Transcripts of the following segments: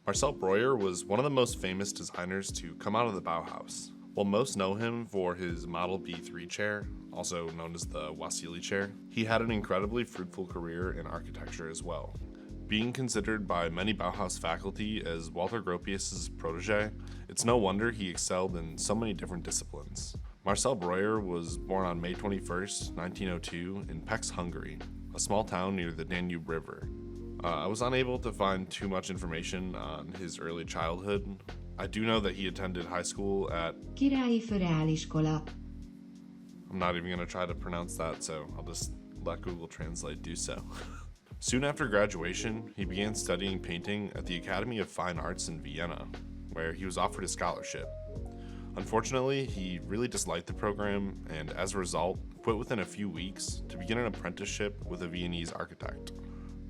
Marcel Breuer was one of the most famous designers to come out of the Bauhaus. While most know him for his Model B3 chair, also known as the Wassily chair, he had an incredibly fruitful career in architecture as well. Being considered by many Bauhaus faculty as Walter Gropius' protege, it's no wonder he excelled in so many different disciplines. Marcel Breuer was born on May 21st, 1902 in Pecs, Hungary, a small town near the Danube River. I was unable to find too much information on his early childhood. I do know that he attended high school at Királyi Föreáliskola. I'm not even going to try to pronounce that, so I'll just let Google Translate do so. Soon after graduation, he began studying painting at the Academy of Fine Arts in Vienna, where he was offered a scholarship. Unfortunately, he really disliked the program and, as a result, quit within a few weeks to begin an apprenticeship with a Viennese architect.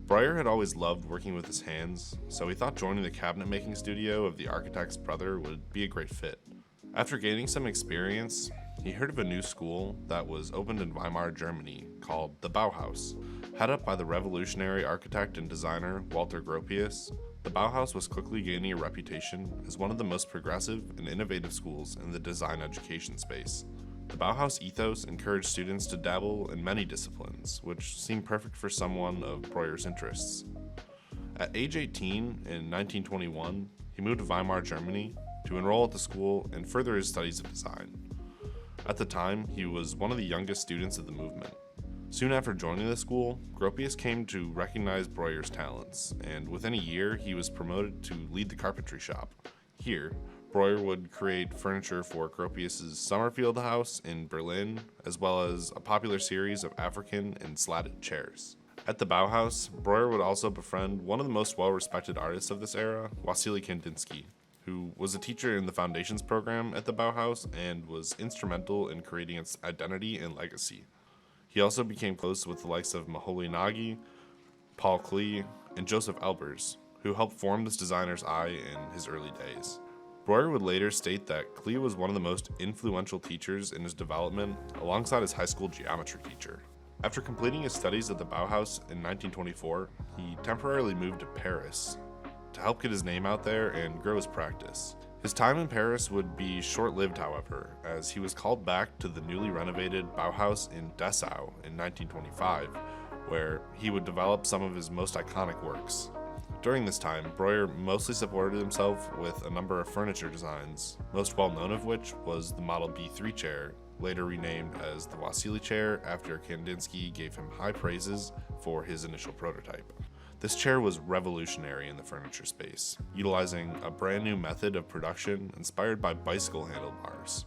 Breuer had always loved working with his hands, so he thought joining the cabinet-making studio of the architect's brother would be a great fit. After gaining some experience, he heard of a new school that was opened in Weimar Germany called the Bauhaus. Headed up by the revolutionary architect and designer Walter Gropius, the Bauhaus was quickly gaining a reputation as one of the most progressive and innovative schools in the design education space. The Bauhaus ethos encouraged students to dabble in many disciplines, which seemed perfect for someone of Breuer's interests. At age 18, in 1921, he moved to Weimar, Germany, to enroll at the school and further his studies of design. At the time, he was one of the youngest students of the movement. Soon after joining the school, Gropius came to recognize Breuer's talents, and within a year, he was promoted to lead the carpentry shop. Here, Breuer would create furniture for Gropius' Sommerfeld house in Berlin, as well as a popular series of African and slatted chairs. At the Bauhaus, Breuer would also befriend one of the most well-respected artists of this era, Wassily, who was a teacher in the Foundations program at the Bauhaus and was instrumental in creating its identity and legacy. He also became close with the likes of Moholy Nagy, Paul Klee, and Joseph Elbers, who helped form this designer's eye in his early days. Breuer would later state that Klee was one of the most influential teachers in his development alongside his high school geometry teacher. After completing his studies at the Bauhaus in 1924, he temporarily moved to Paris to help get his name out there and grow his practice. His time in Paris would be short-lived, however, as he was called back to the newly renovated Bauhaus in Dessau in 1925, where he would develop some of his most iconic works. During this time, Breuer mostly supported himself with a number of furniture designs, most well known of which was the Model B3 chair, later renamed as the Wassily chair after Kandinsky gave him high praises for his initial prototype. This chair was revolutionary in the furniture space, utilizing a brand new method of production inspired by bicycle handlebars.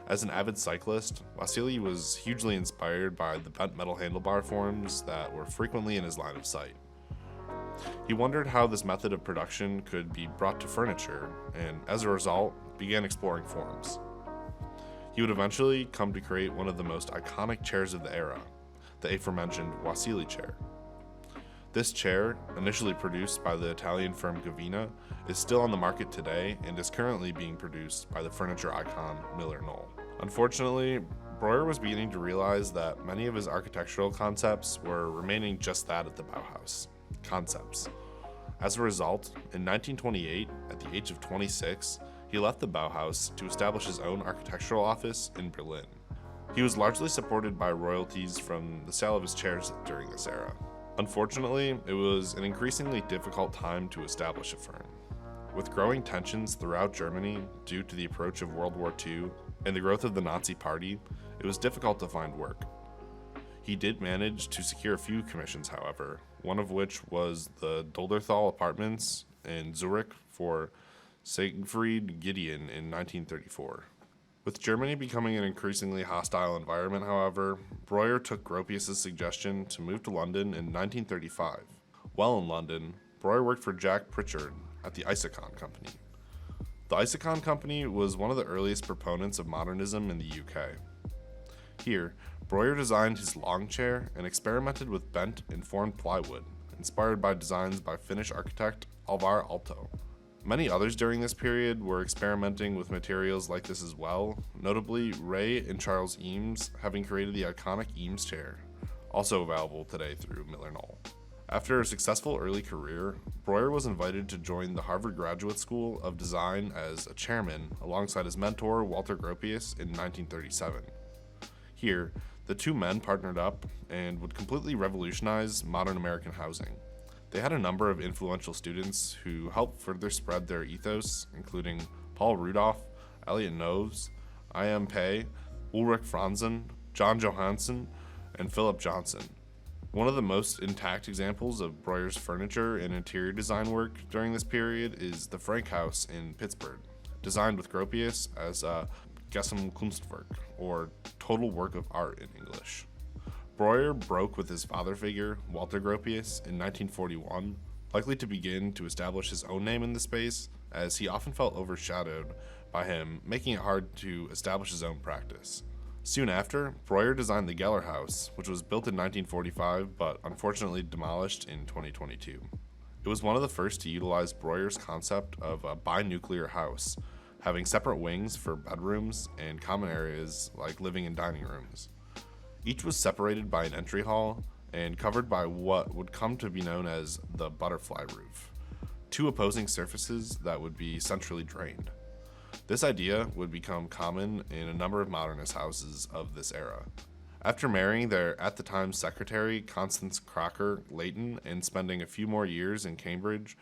As an avid cyclist, Wassily was hugely inspired by the bent metal handlebar forms that were frequently in his line of sight. He wondered how this method of production could be brought to furniture, and as a result, began exploring forms. He would eventually come to create one of the most iconic chairs of the era, the aforementioned Wassily chair. This chair, initially produced by the Italian firm Vienna, is still on the market today and is currently being produced by the furniture icon Miller-Knoll. Unfortunately, Breuer was beginning to realize that many of his architectural concepts were remaining just that at the Bauhaus. Concepts. As a result, in 1928, at the age of 26, he left the Bauhaus to establish his own architectural office in Berlin. He was largely supported by royalties from the sale of his chairs during this era. Unfortunately, it was an increasingly difficult time to establish a firm. With growing tensions throughout Germany due to the approach of World War II and the growth of the Nazi Party, it was difficult to find work. He did manage to secure a few commissions, however, one of which was the Dolderthal Apartments in Zurich for Siegfried Gideon in 1934. With Germany becoming an increasingly hostile environment, however, Breuer took Gropius' suggestion to move to London in 1935. While in London, Breuer worked for Jack Pritchard at the Isokon Company. The Isokon Company was one of the earliest proponents of modernism in the UK. Here, Breuer designed his long chair and experimented with bent and formed plywood, inspired by designs by Finnish architect Alvar Aalto. Many others during this period were experimenting with materials like this as well, notably Ray and Charles Eames having created the iconic Eames chair, also available today through Miller-Knoll. After a successful early career, Breuer was invited to join the Harvard Graduate School of Design as a chairman alongside his mentor Walter Gropius in 1937. Here, the two men partnered up and would completely revolutionize modern American housing. They had a number of influential students who helped further spread their ethos, including Paul Rudolph, Elliot Noves, I.M. Pei, Ulrich Franzen, John Johansson, and Philip Johnson. One of the most intact examples of Breuer's furniture and interior design work during this period is the Frank House in Pittsburgh, designed with Gropius as a Gesamtkunstwerk, or total work of art in English. Breuer broke with his father figure, Walter Gropius, in 1941, likely to begin to establish his own name in the space, as he often felt overshadowed by him, making it hard to establish his own practice. Soon after, Breuer designed the Geller House, which was built in 1945 but unfortunately demolished in 2022. It was one of the first to utilize Breuer's concept of a binuclear house, having separate wings for bedrooms and common areas like living and dining rooms. Each was separated by an entry hall and covered by what would come to be known as the butterfly roof, two opposing surfaces that would be centrally drained. This idea would become common in a number of modernist houses of this era. After marrying their at-the-time secretary, Constance Crocker Layton, and spending a few more years in Cambridge,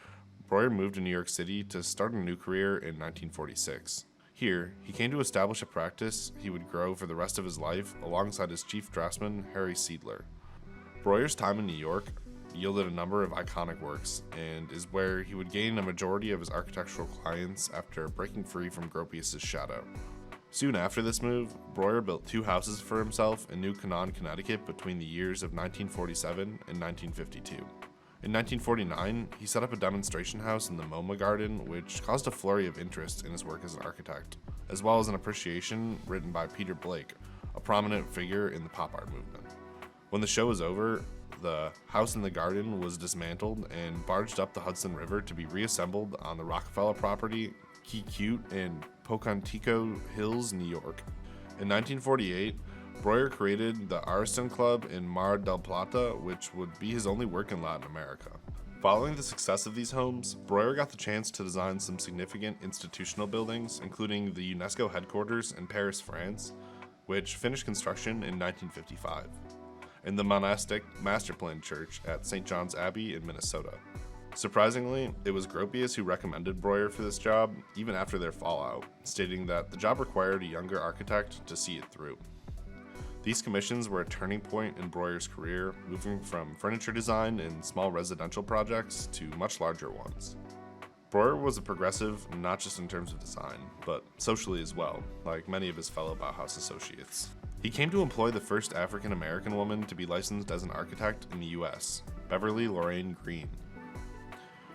Breuer moved to New York City to start a new career in 1946. Here, he came to establish a practice he would grow for the rest of his life alongside his chief draftsman, Harry Seidler. Breuer's time in New York yielded a number of iconic works, and is where he would gain a majority of his architectural clients after breaking free from Gropius's shadow. Soon after this move, Breuer built two houses for himself in New Canaan, Connecticut between the years of 1947 and 1952. In 1949, he set up a demonstration house in the MoMA Garden, which caused a flurry of interest in his work as an architect, as well as an appreciation written by Peter Blake, a prominent figure in the pop art movement. When the show was over, the house in the garden was dismantled and barged up the Hudson River to be reassembled on the Rockefeller property, Key Cute, in Pocantico Hills, New York. In 1948, Breuer created the Ariston Club in Mar del Plata, which would be his only work in Latin America. Following the success of these homes, Breuer got the chance to design some significant institutional buildings, including the UNESCO headquarters in Paris, France, which finished construction in 1955, and the monastic master plan church at St. John's Abbey in Minnesota. Surprisingly, it was Gropius who recommended Breuer for this job, even after their fallout, stating that the job required a younger architect to see it through. These commissions were a turning point in Breuer's career, moving from furniture design and small residential projects to much larger ones. Breuer was a progressive not just in terms of design, but socially as well, like many of his fellow Bauhaus associates. He came to employ the first African-American woman to be licensed as an architect in the US, Beverly Lorraine Green.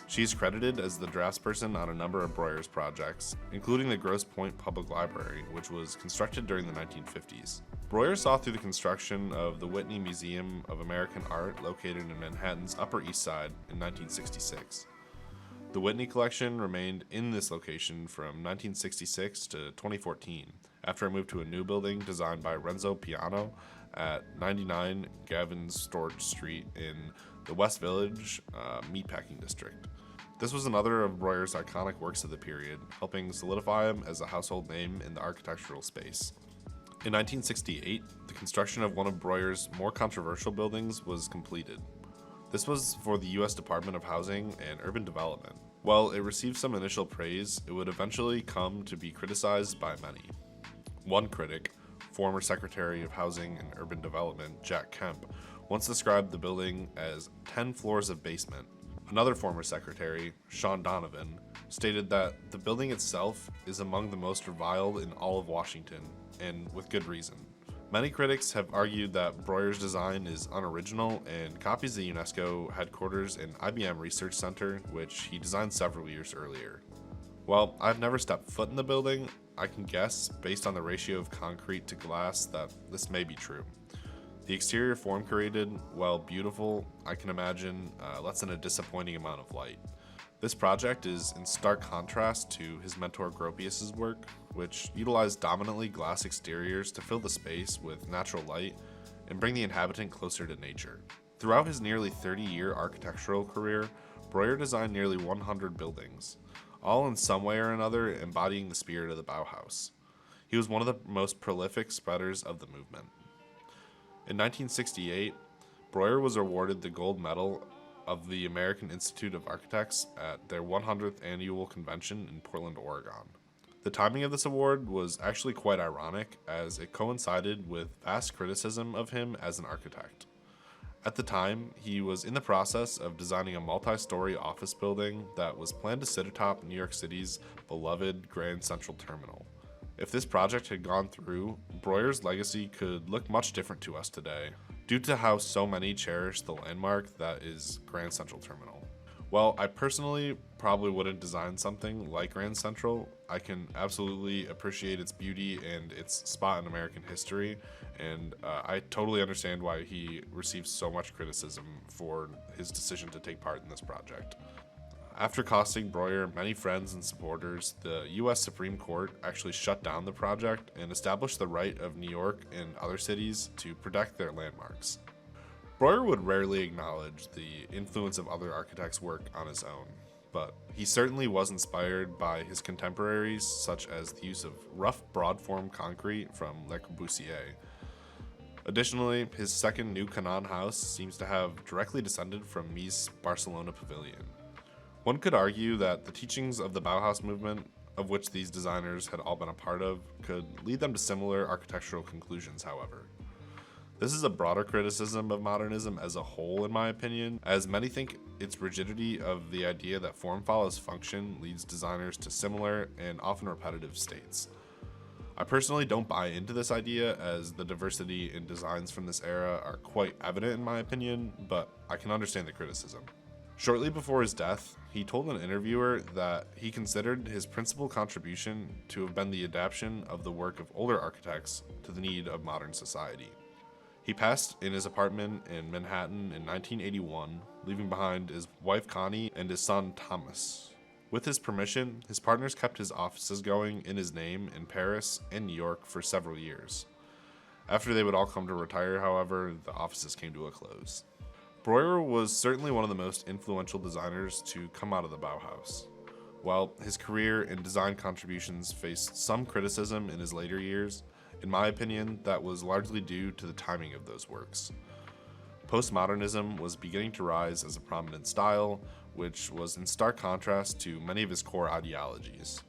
She is credited as the draftsperson on a number of Breuer's projects, including the Grosse Pointe Public Library, which was constructed during the 1950s. Breuer saw through the construction of the Whitney Museum of American Art located in Manhattan's Upper East Side in 1966. The Whitney collection remained in this location from 1966 to 2014, after it moved to a new building designed by Renzo Piano at 99 Gavin Stort Street in the West Village Meatpacking District. This was another of Breuer's iconic works of the period, helping solidify him as a household name in the architectural space. In 1968, the construction of one of Breuer's more controversial buildings was completed. This was for the U.S. Department of Housing and Urban Development. While it received some initial praise, it would eventually come to be criticized by many. One critic, former Secretary of Housing and Urban Development Jack Kemp, once described the building as 10 floors of basement. Another former secretary, Sean Donovan, stated that the building itself is among the most reviled in all of Washington, and with good reason. Many critics have argued that Breuer's design is unoriginal and copies the UNESCO headquarters and IBM Research Center, which he designed several years earlier. While I've never stepped foot in the building, I can guess, based on the ratio of concrete to glass, that this may be true. The exterior form created, while beautiful, I can imagine lets in a disappointing amount of light. This project is in stark contrast to his mentor Gropius's work, which utilized dominantly glass exteriors to fill the space with natural light and bring the inhabitant closer to nature. Throughout his nearly 30-year architectural career, Breuer designed nearly 100 buildings, all in some way or another embodying the spirit of the Bauhaus. He was one of the most prolific spreaders of the movement. In 1968, Breuer was awarded the gold medal of the American Institute of Architects at their 100th annual convention in Portland, Oregon. The timing of this award was actually quite ironic, as it coincided with vast criticism of him as an architect. At the time, he was in the process of designing a multi-story office building that was planned to sit atop New York City's beloved Grand Central Terminal. If this project had gone through, Breuer's legacy could look much different to us today, due to how so many cherish the landmark that is Grand Central Terminal. While I personally probably wouldn't design something like Grand Central, I can absolutely appreciate its beauty and its spot in American history, and I totally understand why he received so much criticism for his decision to take part in this project. After costing Breuer many friends and supporters, the U.S. Supreme Court actually shut down the project and established the right of New York and other cities to protect their landmarks. Breuer would rarely acknowledge the influence of other architects' work on his own, but he certainly was inspired by his contemporaries, such as the use of rough, broad-form concrete from Le Corbusier. Additionally, his second New Canaan house seems to have directly descended from Mies' Barcelona pavilion. One could argue that the teachings of the Bauhaus movement, of which these designers had all been a part of, could lead them to similar architectural conclusions, however. This is a broader criticism of modernism as a whole, in my opinion, as many think its rigidity of the idea that form follows function leads designers to similar and often repetitive states. I personally don't buy into this idea, as the diversity in designs from this era are quite evident in my opinion, but I can understand the criticism. Shortly before his death, he told an interviewer that he considered his principal contribution to have been the adaptation of the work of older architects to the need of modern society. He passed in his apartment in Manhattan in 1981, leaving behind his wife Connie and his son Thomas. With his permission, his partners kept his offices going in his name in Paris and New York for several years. After they would all come to retire, however, the offices came to a close. Breuer was certainly one of the most influential designers to come out of the Bauhaus. While his career and design contributions faced some criticism in his later years, in my opinion, that was largely due to the timing of those works. Postmodernism was beginning to rise as a prominent style, which was in stark contrast to many of his core ideologies.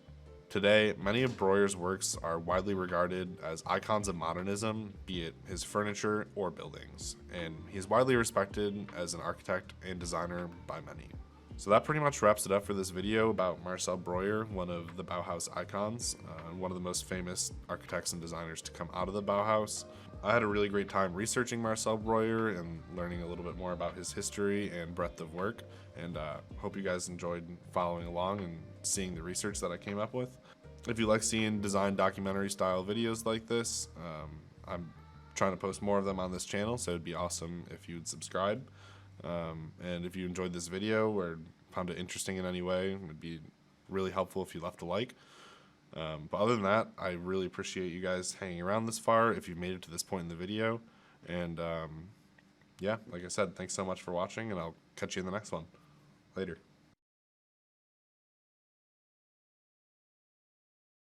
Today, many of Breuer's works are widely regarded as icons of modernism, be it his furniture or buildings, and he is widely respected as an architect and designer by many. So that pretty much wraps it up for this video about Marcel Breuer, one of the Bauhaus icons, and one of the most famous architects and designers to come out of the Bauhaus. I had a really great time researching Marcel Breuer and learning a little bit more about his history and breadth of work, and hope you guys enjoyed following along and seeing the research that I came up with. If you like seeing design documentary style videos like this, I'm trying to post more of them on this channel, so it'd be awesome if you'd subscribe. And if you enjoyed this video or found it interesting in any way, it would be really helpful if you left a like. But other than that, I really appreciate you guys hanging around this far if you've made it to this point in the video. And yeah, like I said, thanks so much for watching, and I'll catch you in the next one. Later.